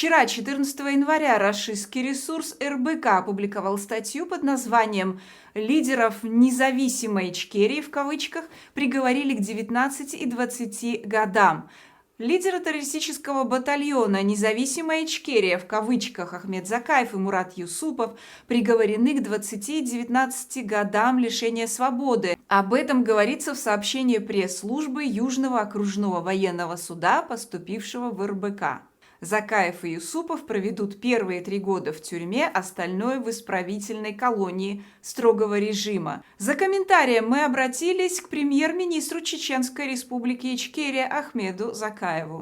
Вчера, 14 января, российский ресурс РБК опубликовал статью под названием «Лидеров независимой Ичкерии» в кавычках приговорили к 19 и 20 годам. Лидеры террористического батальона «Независимая Ичкерия» в кавычках Ахмед Закаев и Мурат Юсупов приговорены к 20 и 19 годам лишения свободы. Об этом говорится в сообщении пресс-службы Южного окружного военного суда, поступившего в РБК. Закаев и Юсупов проведут первые 3 года в тюрьме, остальное в исправительной колонии строгого режима. За комментарием мы обратились к премьер-министру Чеченской Республики Ичкерия Ахмеду Закаеву.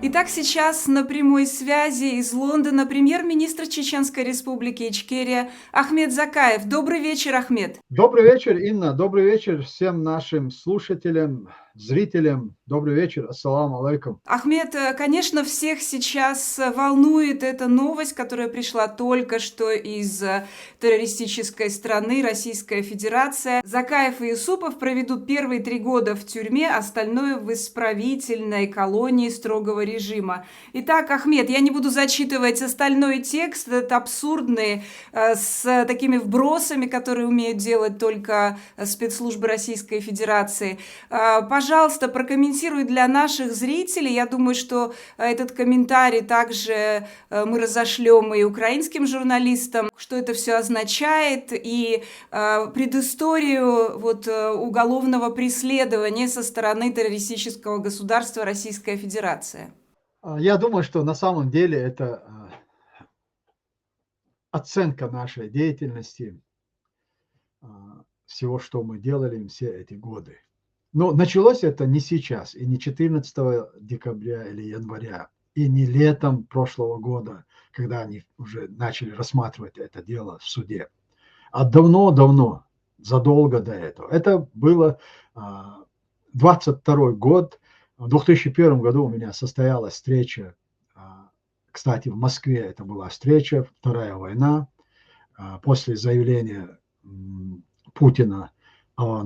Итак, сейчас на прямой связи из Лондона премьер-министр Чеченской Республики Ичкерия Ахмед Закаев. Добрый вечер, Ахмед. Добрый вечер, Инна. Добрый вечер всем нашим слушателям, зрителям. Добрый вечер. Ассаламу алейкум. Ахмед, конечно, всех сейчас волнует эта новость, которая пришла только что из террористической страны, Российская Федерация. Закаев и Юсупов проведут первые 3 года в тюрьме, остальное в исправительной колонии строгого режима. Итак, Ахмед, я не буду зачитывать остальной текст, это абсурдный, с такими вбросами, которые умеют делать только спецслужбы Российской Федерации. Пожалуйста, прокомментируй для наших зрителей. Я думаю, что этот комментарий также мы разошлем и украинским журналистам, что это все означает, и предысторию уголовного преследования со стороны террористического государства Российская Федерация. Я думаю, что на самом деле это оценка нашей деятельности, всего, что мы делали все эти годы. Но началось это не сейчас, и не 14 декабря или января, и не летом прошлого года, когда они уже начали рассматривать это дело в суде, а давно-давно, задолго до этого. Это было 22 год. В 2001 году у меня состоялась встреча, кстати, в Москве это была встреча, Вторая война, после заявления Путина о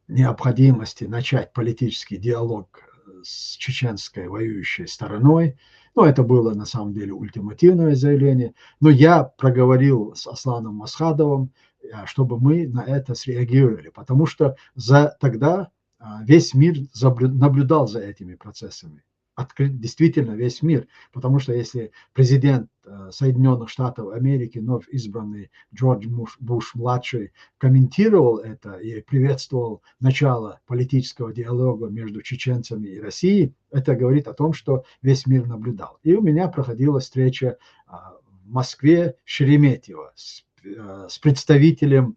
необходимости начать политический диалог с чеченской воюющей стороной. Но это было на самом деле ультимативное заявление. Но я проговорил с Асланом Масхадовым, чтобы мы на это среагировали, потому что тогда весь мир наблюдал за этим процессами. Действительно весь мир, потому что если президент Соединенных Штатов Америки, вновь избранный Джордж Буш-младший, комментировал это и приветствовал начало политического диалога между чеченцами и Россией, это говорит о том, что весь мир наблюдал. И у меня проходила встреча в Москве Шереметьево с представителем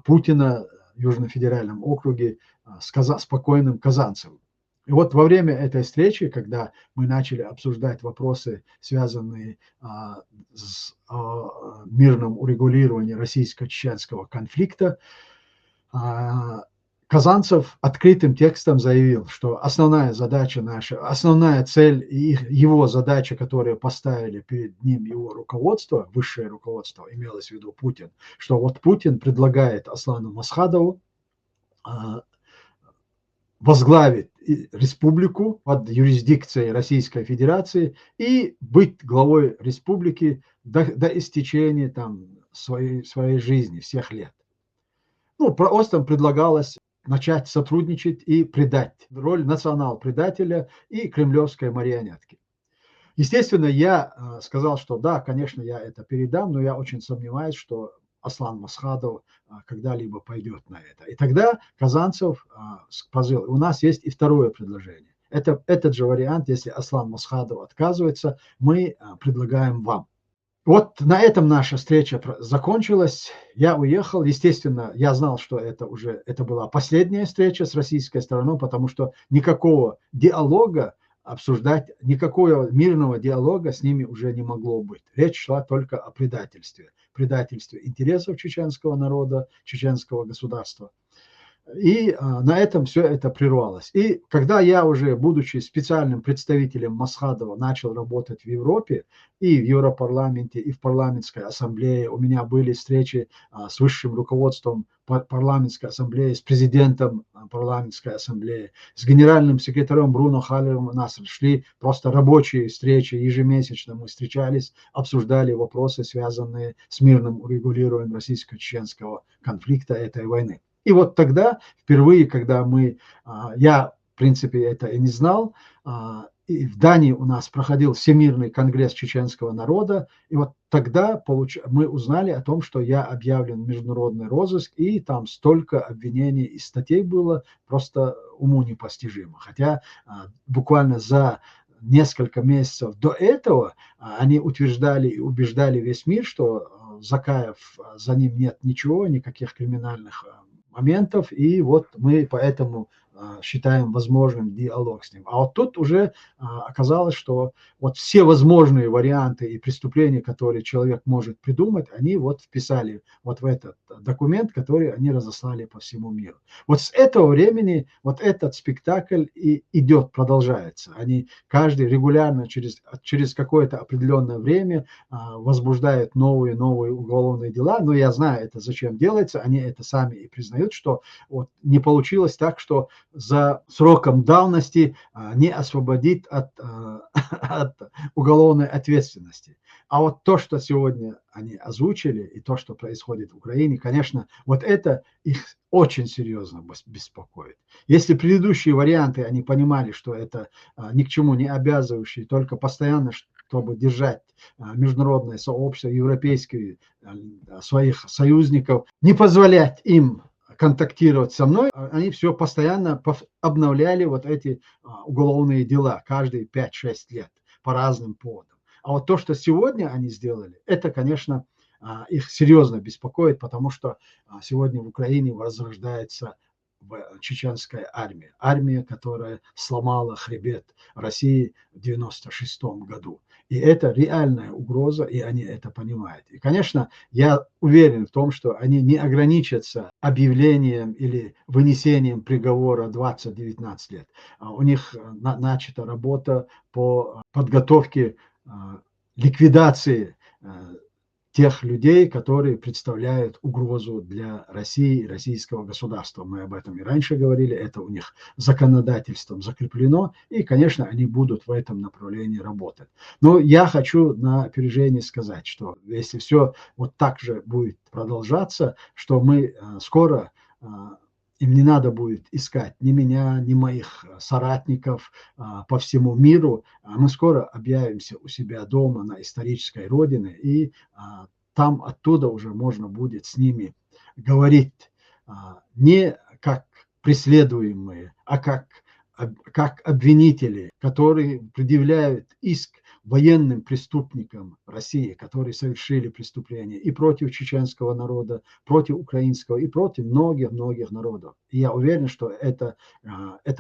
Путина в Южном федеральном округе, спокойным Казанцевым. И вот во время этой встречи, когда мы начали обсуждать вопросы, связанные с мирным урегулированием российско-чеченского конфликта, Казанцев открытым текстом заявил, что основная задача наша, основная цель и его задача, которую поставили перед ним его руководство, высшее руководство, имелось в виду Путин, что вот Путин предлагает Аслану Масхадову возглавить республику под юрисдикцией Российской Федерации и быть главой республики до истечения там своей жизни, всех лет. Ну, просто предлагалось начать сотрудничать и предать роль национал-предателя и кремлевской марионетки. Естественно, я сказал, что да, конечно, я это передам, но я очень сомневаюсь, что Аслан Масхадов когда-либо пойдет на это. И тогда Казанцев позвал. У нас есть и второе предложение. Это этот же вариант, если Аслан Масхадов отказывается, мы предлагаем вам. Вот на этом наша встреча закончилась. Я уехал. Естественно, я знал, что это была последняя встреча с российской стороной, потому что никакого диалога обсуждать, никакого мирного диалога с ними уже не могло быть. Речь шла только о предательстве интересов чеченского народа, чеченского государства. И на этом все это прервалось. И когда я уже, будучи специальным представителем Масхадова, начал работать в Европе, и в Европарламенте, и в парламентской ассамблее, у меня были встречи с высшим руководством парламентской ассамблеи, с президентом парламентской ассамблеи, с генеральным секретарем Бруно Халлером у нас шли просто рабочие встречи, ежемесячно мы встречались, обсуждали вопросы, связанные с мирным урегулированием российско-чеченского конфликта, этой войны. И вот тогда, впервые, когда я, в принципе, это и не знал, и в Дании у нас проходил Всемирный конгресс чеченского народа, и вот тогда мы узнали о том, что я объявлен в международный розыск, и там столько обвинений и статей было просто уму непостижимо. Хотя буквально за несколько месяцев до этого они утверждали и убеждали весь мир, что Закаев, за ним нет ничего, никаких криминальных моментов, и вот мы поэтому считаем возможным диалог с ним. А вот тут уже оказалось, что вот все возможные варианты и преступления, которые человек может придумать, они вот вписали вот в этот документ, который они разослали по всему миру. Вот с этого времени вот этот спектакль и идет, продолжается. Они каждый регулярно через какое-то определенное время возбуждают новые уголовные дела, но я знаю, это зачем делается, они это сами и признают, что вот не получилось так, что за сроком давности не освободит от уголовной ответственности. А вот то, что сегодня они озвучили, и то, что происходит в Украине, конечно, вот это их очень серьезно беспокоит. Если предыдущие варианты, они понимали, что это ни к чему не обязывающие, только постоянно, чтобы держать международное сообщество, европейские, своих союзников, не позволять им контактировать со мной, они все постоянно обновляли вот эти уголовные дела каждые 5-6 лет по разным поводам. А вот то, что сегодня они сделали, это, конечно, их серьезно беспокоит, потому что сегодня в Украине возрождается чеченская армия. Армия, которая сломала хребет России в 1996 году. И это реальная угроза, и они это понимают. И, конечно, я уверен в том, что они не ограничатся объявлением или вынесением приговора 20-19 лет. У них начата работа по подготовке ликвидации тех людей, которые представляют угрозу для России и российского государства. Мы об этом и раньше говорили, это у них законодательством закреплено, и, конечно, они будут в этом направлении работать. Но я хочу на опережение сказать, что если все вот так же будет продолжаться, что мы скоро... Им не надо будет искать ни меня, ни моих соратников по всему миру. Мы скоро объявимся у себя дома на исторической родине, и там оттуда уже можно будет с ними говорить не как преследуемые, а как обвинители, которые предъявляют иск военным преступникам России, которые совершили преступления и против чеченского народа, против украинского и против многих народов. И я уверен, что это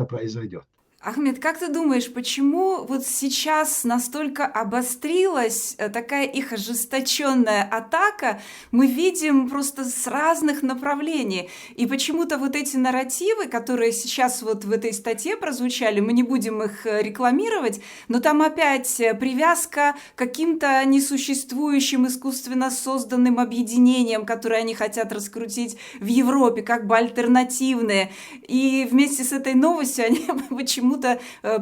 произойдет. Ахмед, как ты думаешь, почему вот сейчас настолько обострилась такая их ожесточенная атака? Мы видим просто с разных направлений. И почему-то вот эти нарративы, которые сейчас вот в этой статье прозвучали, мы не будем их рекламировать, но там опять привязка к каким-то несуществующим искусственно созданным объединениям, которые они хотят раскрутить в Европе, как бы альтернативные. И вместе с этой новостью они почему-то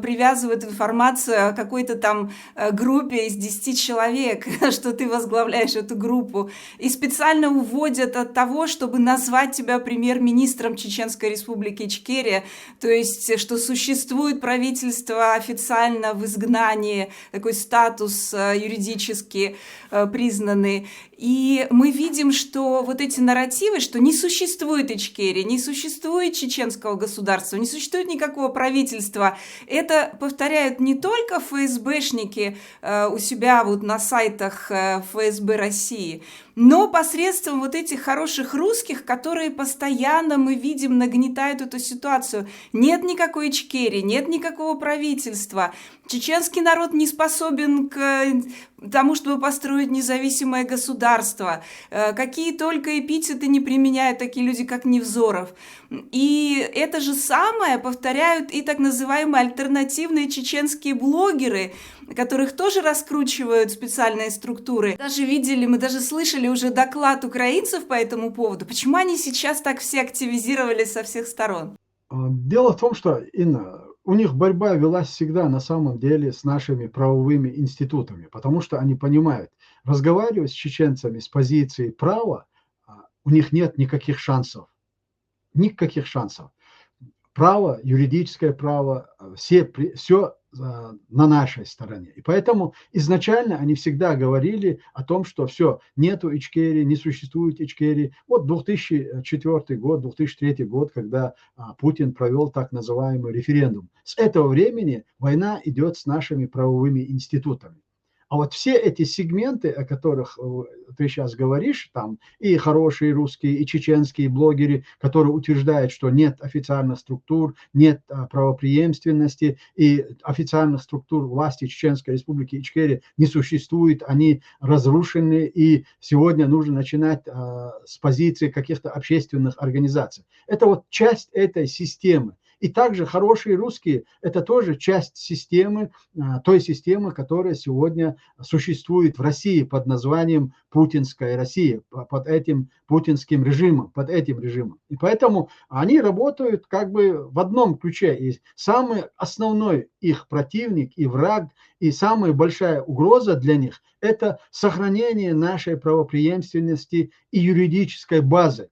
привязывают информацию о какой-то там группе из 10 человек, что ты возглавляешь эту группу, и специально уводят от того, чтобы назвать тебя премьер-министром Чеченской Республики Ичкерия, то есть, что существует правительство официально в изгнании, такой статус юридически признанный. И мы видим, что вот эти нарративы, что не существует Ичкерии, не существует чеченского государства, не существует никакого правительства, это повторяют не только ФСБшники у себя вот на сайтах ФСБ России, но посредством вот этих хороших русских, которые постоянно, мы видим, нагнетают эту ситуацию. Нет никакой Ичкерии, нет никакого правительства. Чеченский народ не способен к тому, чтобы построить независимое государство. Какие только эпитеты не применяют такие люди, как Невзоров. И это же самое повторяют и так называемые альтернативные чеченские блогеры, которых тоже раскручивают специальные структуры. Даже видели, мы даже слышали уже доклад украинцев по этому поводу. Почему они сейчас так все активизировались со всех сторон? Дело в том, что, Инна, у них борьба велась всегда на самом деле с нашими правовыми институтами, потому что они понимают, разговаривать с чеченцами с позиции права у них нет никаких шансов. Никаких шансов. Право, юридическое право, все на нашей стороне. И поэтому изначально они всегда говорили о том, что все, нету Ичкерии, не существует Ичкерии. Вот 2004 год, 2003 год, когда Путин провел так называемый референдум. С этого времени война идет с нашими правовыми институтами. А вот все эти сегменты, о которых ты сейчас говоришь, там и хорошие русские, и чеченские блогеры, которые утверждают, что нет официальных структур, нет правопреемственности, и официальных структур власти Чеченской Республики Ичкерия не существует, они разрушены, и сегодня нужно начинать с позиции каких-то общественных организаций. Это вот часть этой системы. И также хорошие русские – это тоже часть системы, той системы, которая сегодня существует в России под названием Путинская Россия, под этим путинским режимом, под этим режимом. И поэтому они работают как бы в одном ключе. И самый основной их противник и враг, и самая большая угроза для них – это сохранение нашей правопреемственности и юридической базы.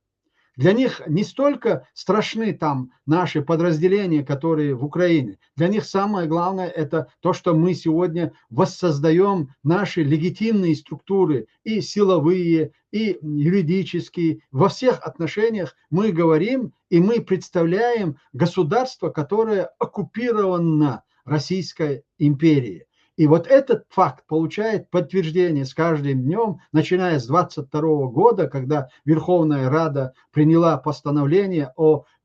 Для них не столько страшны там наши подразделения, которые в Украине. Для них самое главное – это то, что мы сегодня воссоздаем наши легитимные структуры, и силовые, и юридические. Во всех отношениях мы говорим и мы представляем государство, которое оккупировано Российской империей. И вот этот факт получает подтверждение с каждым днем, начиная с 22 года, когда Верховная Рада приняла постановление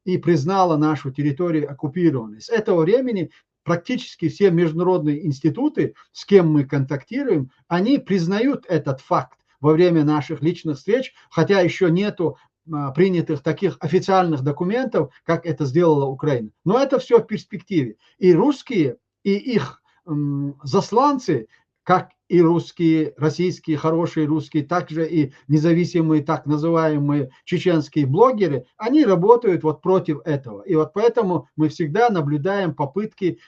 и признала нашу территорию оккупированной. С этого времени практически все международные институты, с кем мы контактируем, они признают этот факт во время наших личных встреч, хотя еще нету принятых таких официальных документов, как это сделала Украина. Но это все в перспективе. И русские, и их засланцы, как и русские, российские, хорошие русские, также и независимые так называемые чеченские блогеры, они работают вот против этого. И вот поэтому мы всегда наблюдаем попытки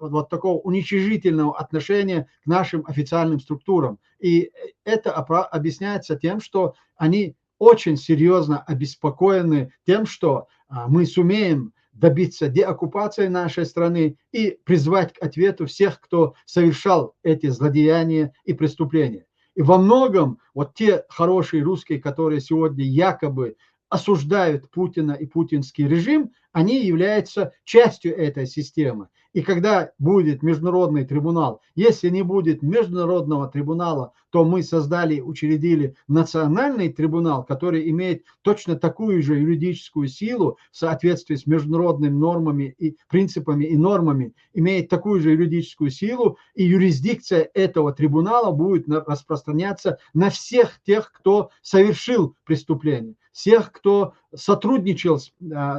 вот такого уничижительного отношения к нашим официальным структурам. И это объясняется тем, что они очень серьезно обеспокоены тем, что мы сумеем добиться деоккупации нашей страны и призвать к ответу всех, кто совершал эти злодеяния и преступления. И во многом вот те хорошие русские, которые сегодня якобы осуждают Путина и путинский режим, они являются частью этой системы. И когда будет международный трибунал, если не будет международного трибунала, то мы создали, учредили национальный трибунал, который имеет точно такую же юридическую силу в соответствии с международными нормами и принципами и нормами, имеет такую же юридическую силу, и юрисдикция этого трибунала будет распространяться на всех тех, кто совершил преступление, всех, кто сотрудничал,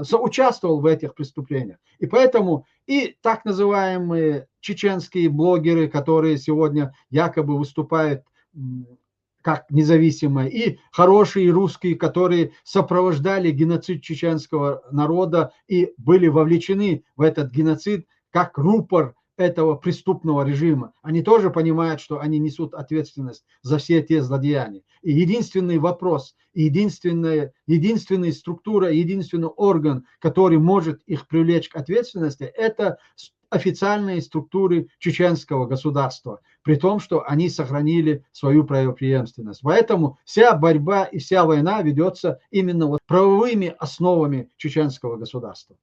соучаствовал в этих преступлениях. И поэтому и так называемые чеченские блогеры, которые сегодня якобы выступают как независимые, и хорошие русские, которые сопровождали геноцид чеченского народа и были вовлечены в этот геноцид как рупор этого преступного режима. Они тоже понимают, что они несут ответственность за все те злодеяния. И единственный вопрос, единственная структура, единственный орган, который может их привлечь к ответственности, это официальные структуры чеченского государства, при том, что они сохранили свою правопреемственность. Поэтому вся борьба и вся война ведется именно вот правовыми основами чеченского государства.